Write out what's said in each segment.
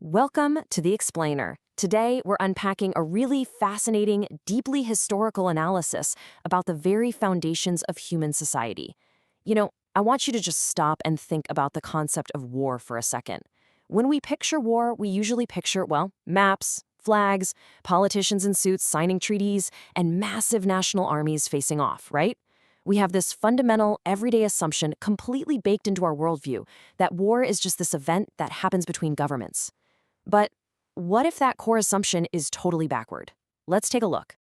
Welcome to The Explainer. Today, we're unpacking a really fascinating, deeply historical analysis about the very foundations of human society. I want you to just stop and think about the concept of war for a second. When we picture war, we usually picture, well, maps, flags, politicians in suits signing treaties, and massive national armies facing off, right? We have this fundamental, everyday assumption completely baked into our worldview that war is just this event that happens between governments. But what if that core assumption is totally backward? Let's take a look.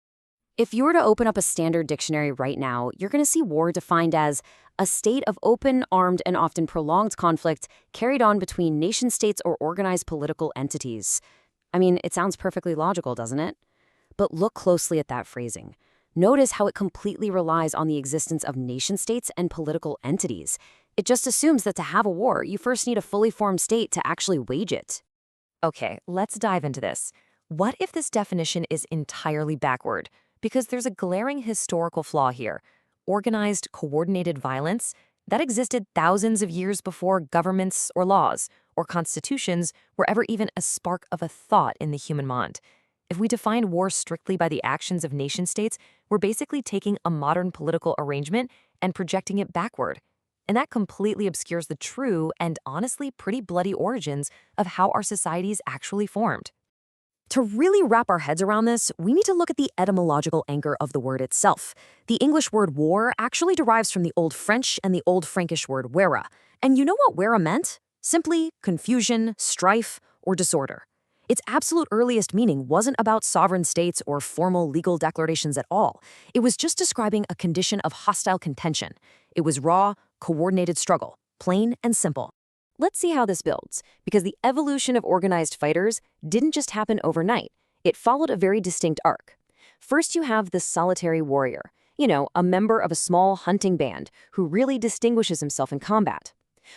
If you were to open up a standard dictionary right now, you're going to see war defined as a state of open, armed, and often prolonged conflict carried on between nation-states or organized political entities. I mean, it sounds perfectly logical, doesn't it? But look closely at that phrasing. Notice how it completely relies on the existence of nation-states and political entities. It just assumes that to have a war, you first need a fully formed state to actually wage it. Okay, let's dive into this. What if this definition is entirely backward? Because there's a glaring historical flaw here. Organized, coordinated violence that existed thousands of years before governments or laws or constitutions were ever even a spark of a thought in the human mind. If we define war strictly by the actions of nation-states, we're basically taking a modern political arrangement and projecting it backward. And that completely obscures the true and honestly pretty bloody origins of how our societies actually formed. To really wrap our heads around this, we need to look at the etymological anchor of the word itself. The English word war actually derives from the Old French and the Old Frankish word wera. And you know what wera meant? Simply confusion, strife, or disorder. Its absolute earliest meaning wasn't about sovereign states or formal legal declarations at all. It was just describing a condition of hostile contention. It was raw, coordinated struggle, plain and simple. Let's see how this builds, because the evolution of organized fighters didn't just happen overnight. It followed a very distinct arc. First, you have the solitary warrior, a member of a small hunting band who really distinguishes himself in combat.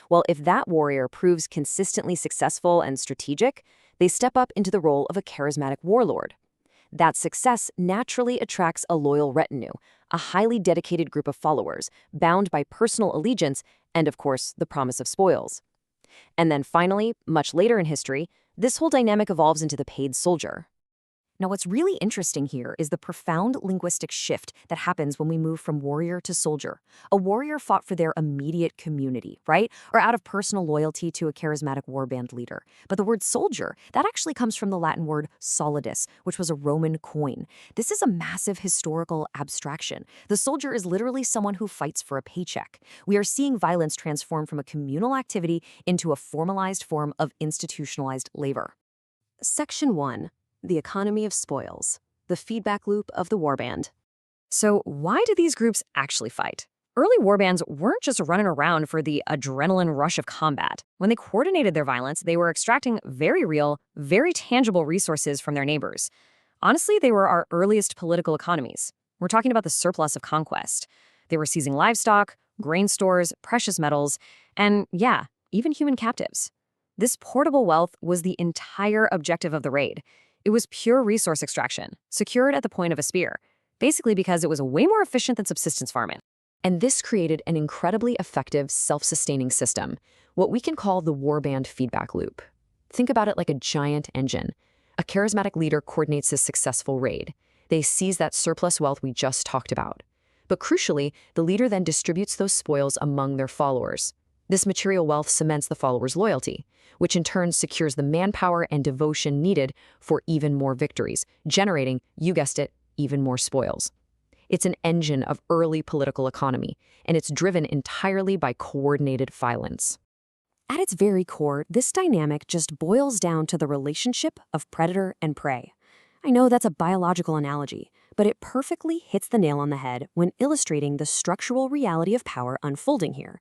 Well, if that warrior proves consistently successful and strategic, they step up into the role of a charismatic warlord. That success naturally attracts a loyal retinue, a highly dedicated group of followers, bound by personal allegiance and, of course, the promise of spoils. And then finally, much later in history, this whole dynamic evolves into the paid soldier. Now, what's really interesting here is the profound linguistic shift that happens when we move from warrior to soldier. A warrior fought for their immediate community, right? Or out of personal loyalty to a charismatic warband leader. But the word soldier, that actually comes from the Latin word solidus, which was a Roman coin. This is a massive historical abstraction. The soldier is literally someone who fights for a paycheck. We are seeing violence transform from a communal activity into a formalized form of institutionalized labor. Section 1. The economy of spoils, the feedback loop of the warband. So why do these groups actually fight? Early warbands weren't just running around for the adrenaline rush of combat. When they coordinated their violence, they were extracting very real, very tangible resources from their neighbors. Honestly, they were our earliest political economies. We're talking about the surplus of conquest. They were seizing livestock, grain stores, precious metals, and yeah, even human captives. This portable wealth was the entire objective of the raid. It was pure resource extraction, secured at the point of a spear, basically because it was way more efficient than subsistence farming. And this created an incredibly effective, self-sustaining system, what we can call the warband feedback loop. Think about it like a giant engine. A charismatic leader coordinates this successful raid. They seize that surplus wealth we just talked about. But crucially, the leader then distributes those spoils among their followers. This material wealth cements the followers' loyalty, which in turn secures the manpower and devotion needed for even more victories, generating, you guessed it, even more spoils. It's an engine of early political economy, and it's driven entirely by coordinated violence. At its very core, this dynamic just boils down to the relationship of predator and prey. I know that's a biological analogy, but it perfectly hits the nail on the head when illustrating the structural reality of power unfolding here.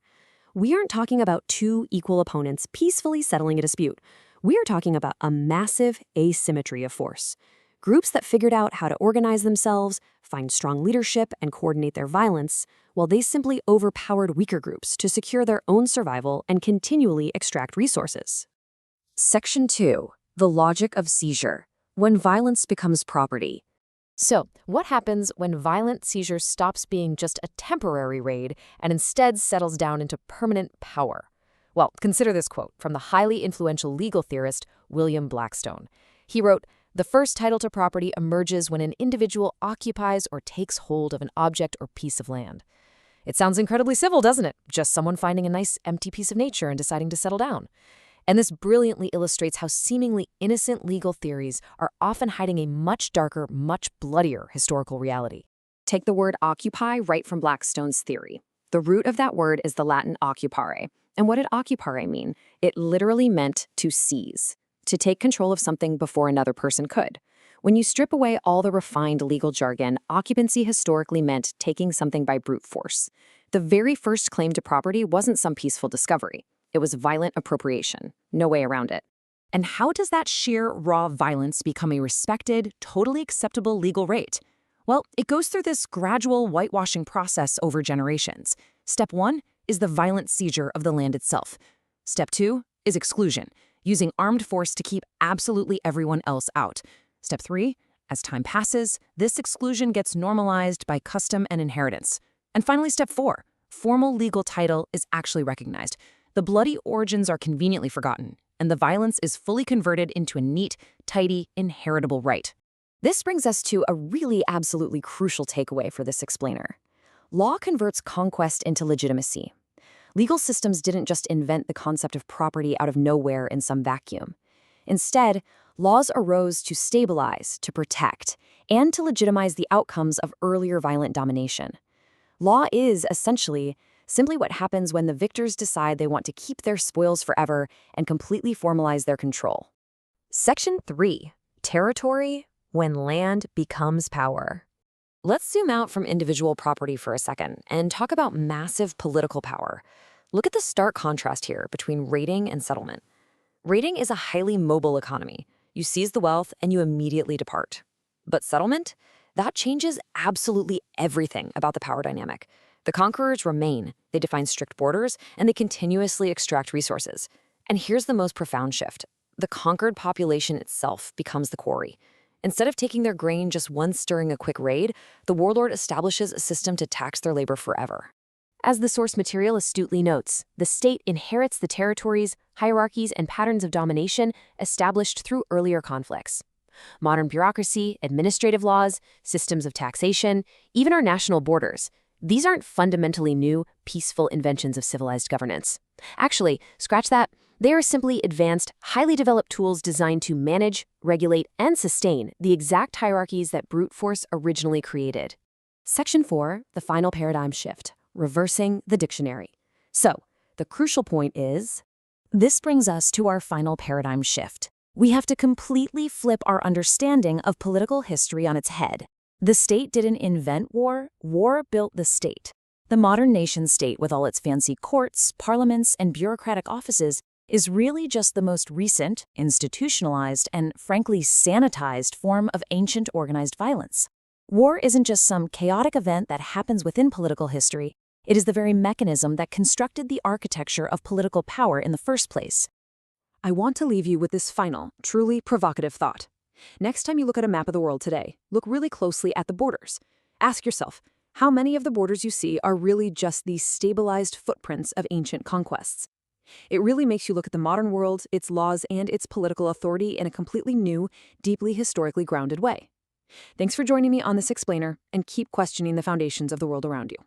We aren't talking about two equal opponents peacefully settling a dispute. We are talking about a massive asymmetry of force. Groups that figured out how to organize themselves, find strong leadership, and coordinate their violence, while they simply overpowered weaker groups to secure their own survival and continually extract resources. Section 2. The logic of seizure. When violence becomes property. So, what happens when violent seizure stops being just a temporary raid and instead settles down into permanent power? Well, consider this quote from the highly influential legal theorist William Blackstone. He wrote, "The first title to property emerges when an individual occupies or takes hold of an object or piece of land." It sounds incredibly civil, doesn't it? Just someone finding a nice empty piece of nature and deciding to settle down. And this brilliantly illustrates how seemingly innocent legal theories are often hiding a much darker, much bloodier historical reality. Take the word occupy right from Blackstone's theory. The root of that word is the Latin occupare. And what did occupare mean? It literally meant to seize, to take control of something before another person could. When you strip away all the refined legal jargon, occupancy historically meant taking something by brute force. The very first claim to property wasn't some peaceful discovery. It was violent appropriation. No way around it. And how does that sheer, raw violence become a respected, totally acceptable legal right? Well, it goes through this gradual whitewashing process over generations. Step 1 is the violent seizure of the land itself. Step 2 is exclusion, using armed force to keep absolutely everyone else out. Step 3, as time passes, this exclusion gets normalized by custom and inheritance. And finally, step 4, formal legal title is actually recognized. The bloody origins are conveniently forgotten, and the violence is fully converted into a neat, tidy, inheritable right. This brings us to a really absolutely crucial takeaway for this explainer. Law converts conquest into legitimacy. Legal systems didn't just invent the concept of property out of nowhere in some vacuum. Instead, laws arose to stabilize, to protect, and to legitimize the outcomes of earlier violent domination. Law is, essentially, simply what happens when the victors decide they want to keep their spoils forever and completely formalize their control. Section 3. Territory when land becomes power. Let's zoom out from individual property for a second and talk about massive political power. Look at the stark contrast here between raiding and settlement. Raiding is a highly mobile economy. You seize the wealth and you immediately depart. But settlement? That changes absolutely everything about the power dynamic. The conquerors remain, they define strict borders, and they continuously extract resources. And here's the most profound shift. The conquered population itself becomes the quarry. Instead of taking their grain just once during a quick raid, the warlord establishes a system to tax their labor forever. As the source material astutely notes, the state inherits the territories, hierarchies, and patterns of domination established through earlier conflicts. Modern bureaucracy, administrative laws, systems of taxation, even our national borders, these aren't fundamentally new, peaceful inventions of civilized governance. Actually, scratch that, they are simply advanced, highly developed tools designed to manage, regulate, and sustain the exact hierarchies that brute force originally created. Section 4, the final paradigm shift, reversing the dictionary. So, the crucial point is, this brings us to our final paradigm shift. We have to completely flip our understanding of political history on its head. The state didn't invent war, war built the state. The modern nation-state, with all its fancy courts, parliaments, and bureaucratic offices, is really just the most recent, institutionalized, and frankly sanitized form of ancient organized violence. War isn't just some chaotic event that happens within political history. It is the very mechanism that constructed the architecture of political power in the first place. I want to leave you with this final, truly provocative thought. Next time you look at a map of the world today, look really closely at the borders. Ask yourself, how many of the borders you see are really just these stabilized footprints of ancient conquests? It really makes you look at the modern world, its laws, and its political authority in a completely new, deeply historically grounded way. Thanks for joining me on this explainer, and keep questioning the foundations of the world around you.